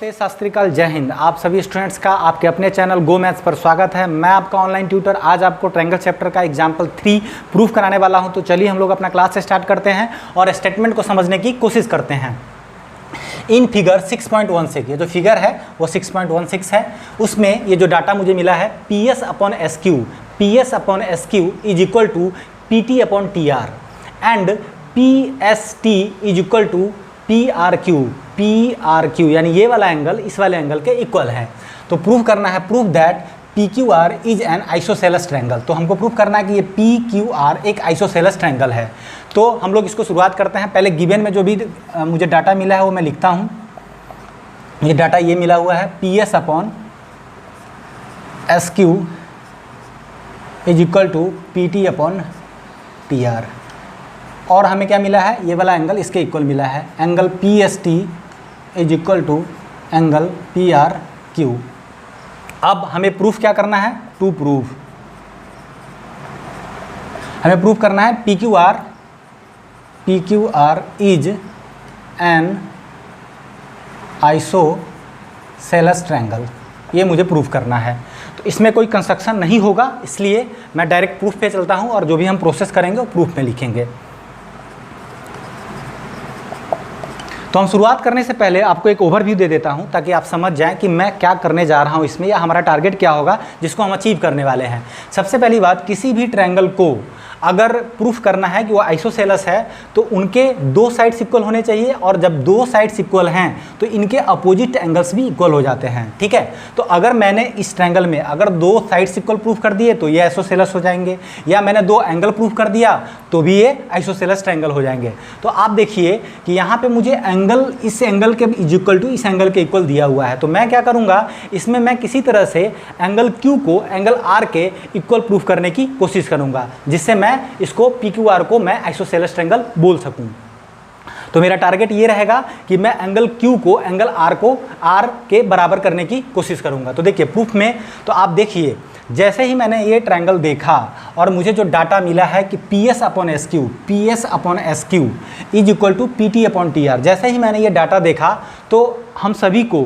नमस्ते, सत श्री अकाल, जय हिंद। आप सभी स्टूडेंट्स का आपके अपने चैनल गो मैथ्स पर स्वागत है। मैं आपका ऑनलाइन ट्यूटर आज आपको ट्रायंगल चैप्टर का एग्जाम्पल 3 प्रूफ कराने वाला हूं। तो चलिए हम लोग अपना क्लास स्टार्ट करते हैं और स्टेटमेंट को समझने की कोशिश करते हैं। इन फिगर 6.16, ये जो फिगर है वो 6.16 है। उसमें ये जो डाटा मुझे मिला है PS upon S Q is equal to PT upon TR and PST is equal to PR Q, यानी ये वाला एंगल इस वाले एंगल के इक्वल है। तो प्रूव करना है, prove that PQR is an isosceles triangle. तो हमको प्रूव करना है कि ये PQR एक आइसोसेलेस ट्रायंगल है। तो हम लोग इसको शुरुआत करते हैं। पहले गिवन में जो भी मुझे डाटा मिला है वो मैं लिखता हूँ। ये डाटा ये मिला हुआ है PS upon SQ is equal to PT upon TR। और हमें क्या मिला है, ये वाला एंगल इसके इक्वल मिला है, angle PST is equal to angle PRQ। अब हमें प्रूफ क्या करना है, टू प्रूफ हमें प्रूफ करना है PQR is an isosceles triangle. ये मुझे प्रूफ करना है। तो इसमें कोई कंस्ट्रक्शन नहीं होगा, इसलिए मैं डायरेक्ट प्रूफ पे चलता हूँ और जो भी हम प्रोसेस करेंगे वो प्रूफ में लिखेंगे। तो हम शुरुआत करने से पहले आपको एक ओवरव्यू दे देता हूं ताकि आप समझ जाएं कि मैं क्या करने जा रहा हूं इसमें, या हमारा टारगेट क्या होगा जिसको हम अचीव करने वाले हैं। सबसे पहली बात, किसी भी ट्रायंगल को अगर प्रूफ करना है कि वो आइसोसेलेस है तो उनके दो साइड्स इक्वल होने चाहिए, और जब दो साइड्स इक्वल हैं तो इनके अपोजिट एंगल्स भी इक्वल हो जाते हैं। ठीक है, तो अगर मैंने इस ट्रायंगल में अगर दो साइड्स इक्वल प्रूफ कर दिए तो ये आइसोसेलेस हो जाएंगे, या मैंने दो एंगल प्रूफ कर दिया तो भी ये आइसोसेलेस ट्रायंगल हो जाएंगे। तो आप देखिए कि यहाँ पे मुझे एंगल इस एंगल के इज इक्वल टू इस एंगल के इक्वल दिया हुआ है। तो मैं क्या करूँगा, इसमें मैं किसी तरह से एंगल Q को एंगल R के इक्वल प्रूफ करने की कोशिश करूँगा, जिससे मैं इसको PQR को मैं आइसोसेलेस ट्रायंगल बोल सकूं। तो मेरा टारगेट ये रहेगा कि मैं एंगल Q को एंगल R को R के बराबर करने की कोशिश करूंगा। तो देखिए प्रूफ में, तो आप देखिए जैसे ही मैंने ये ट्रायंगल देखा और मुझे जो डाटा मिला है कि PS upon S Q is equal to PT upon TR, जैसे ही मैंने ये डाटा देखा तो हम सभी को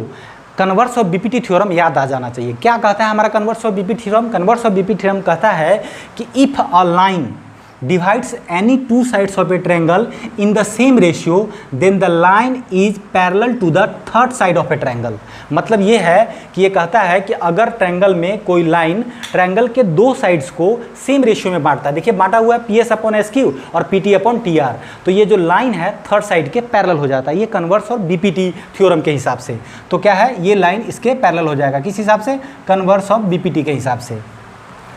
कन्वर्स ऑफ बीपीटी थ्योरम याद आ जाना चाहिए। क्या कहता है हमारा converse of BPT theorem? Converse of BPT theorem कहता है कि if a line divides any two sides of a triangle in the same ratio then the line is parallel to the third side of a triangle। मतलब ये है कि ये कहता है कि अगर ट्रायंगल में कोई लाइन ट्रायंगल के दो साइड्स को सेम रेशियो में बांटता है, देखिए बांटा हुआ है PS अपॉन SQ और PT अपॉन TR, तो ये जो लाइन है थर्ड साइड के पैरेलल हो जाता है। ये कन्वर्स ऑफ बीपीटी थ्योरम के हिसाब से, तो क्या है, ये लाइन इसके पैरेलल हो जाएगा। किस हिसाब से? कन्वर्स ऑफ बीपीटी के हिसाब से।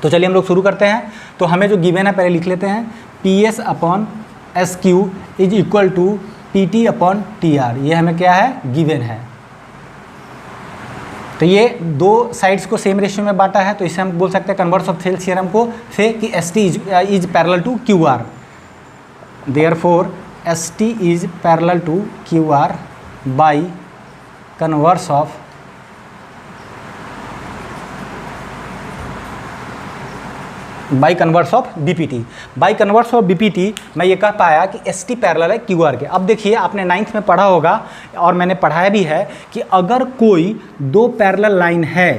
तो चलिए हम लोग शुरू करते हैं। तो हमें जो गिवन है पहले लिख लेते हैं, PS upon SQ is equal to PT upon TR। ये हमें क्या है, गिवन है। तो ये दो साइड्स को सेम रेशियो में बांटा है, तो इसे हम बोल सकते हैं कन्वर्स ऑफ थेल्स थ्योरम को से कि ST is parallel to QR, therefore ST is parallel to QR by converse of BPT. By converse of BPT मैं ये कह पाया कि ST पैरेलल है QR के। अब देखिए आपने 9th में पढ़ा होगा और मैंने पढ़ाया भी है कि अगर कोई दो पैरेलल लाइन है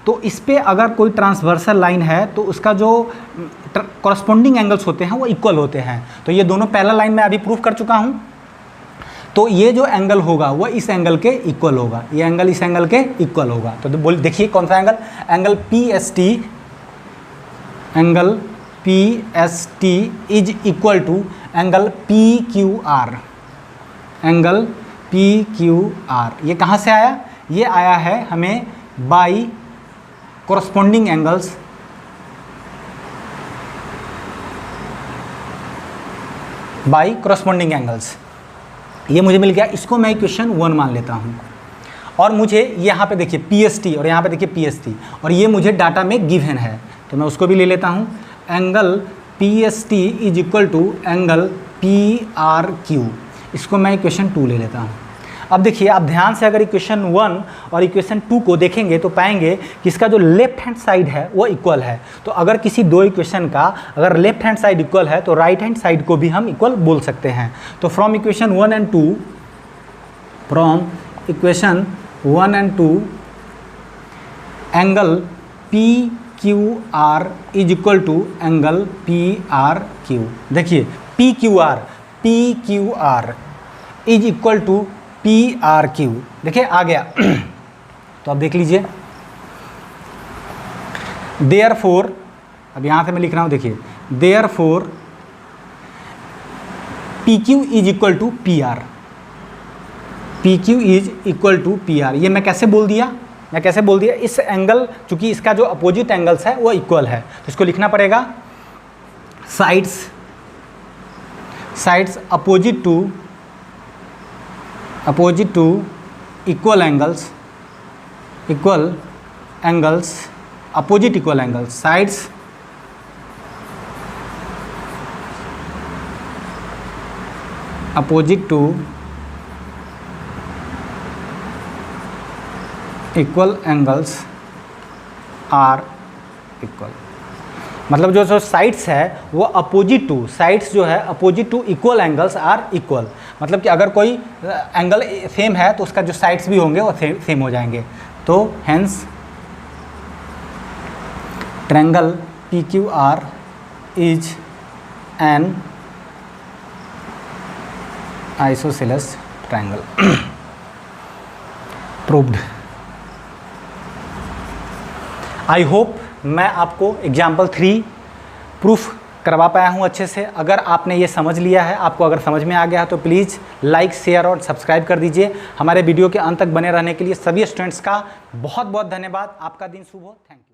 तो इस पे अगर कोई ट्रांसवर्सल लाइन है तो उसका जो कॉरस्पॉन्डिंग एंगल्स होते हैं वो इक्वल होते हैं। तो ये दोनों पैरेलल लाइन मैं अभी प्रूफ कर चुका हूँ। तो ये जो एंगल होगा वो इस एंगल के इक्वल होगा, ये एंगल इस एंगल के इक्वल होगा। तो बोल देखिए कौन सा angle, angle PST is equal to angle PQR। ये कहाँ से आया? ये आया है हमें बाई कोरस्पॉन्डिंग एंगल्स, ये मुझे मिल गया। इसको मैं इक्वेशन 1 मान लेता हूँ। और मुझे यहाँ पे देखिए PST और यहाँ पे देखिए PST, और ये मुझे डाटा में गिवन है तो मैं उसको भी ले लेता हूँ। Angle PST is equal to angle PRQ, इसको मैं इक्वेशन 2 ले लेता हूँ। अब देखिए आप ध्यान से अगर इक्वेशन 1 और इक्वेशन 2 को देखेंगे तो पाएंगे कि इसका जो लेफ्ट हैंड साइड है वो इक्वल है। तो अगर किसी दो इक्वेशन का अगर लेफ्ट हैंड साइड इक्वल है तो राइट हैंड साइड को भी हम इक्वल बोल सकते हैं। तो from equation 1 and 2, from equation 1 and 2 angle P Q R is equal to angle P R Q. देखिए P Q R is equal to P R Q. देखिए आ गया तो अब देख लीजिए, देयरफॉर, अब यहाँ से मैं लिख रहा हूँ, देखिए therefore P Q is equal to P R, P Q is equal to P R. ये मैं कैसे बोल दिया, इस एंगल, चूंकि इसका जो अपोजिट एंगल्स है वो इक्वल है, तो इसको लिखना पड़ेगा sides opposite to equal angles opposite equal angles, sides opposite to equal angles are equal. मतलब जो साइड्स है वो अपोजिट टू, साइड्स जो है opposite to equal angles are equal. मतलब कि अगर कोई एंगल सेम है तो उसका जो साइड्स भी होंगे वो सेम हो जाएंगे। तो hence triangle P Q R is an isosceles triangle. Proved. I hope मैं आपको एग्जाम्पल 3 प्रूफ करवा पाया हूँ अच्छे से। अगर आपने ये समझ लिया है, आपको अगर समझ में आ गया है तो प्लीज़ लाइक, शेयर और सब्सक्राइब कर दीजिए। हमारे वीडियो के अंत तक बने रहने के लिए सभी स्टूडेंट्स का बहुत बहुत धन्यवाद। आपका दिन शुभ हो। Thank you.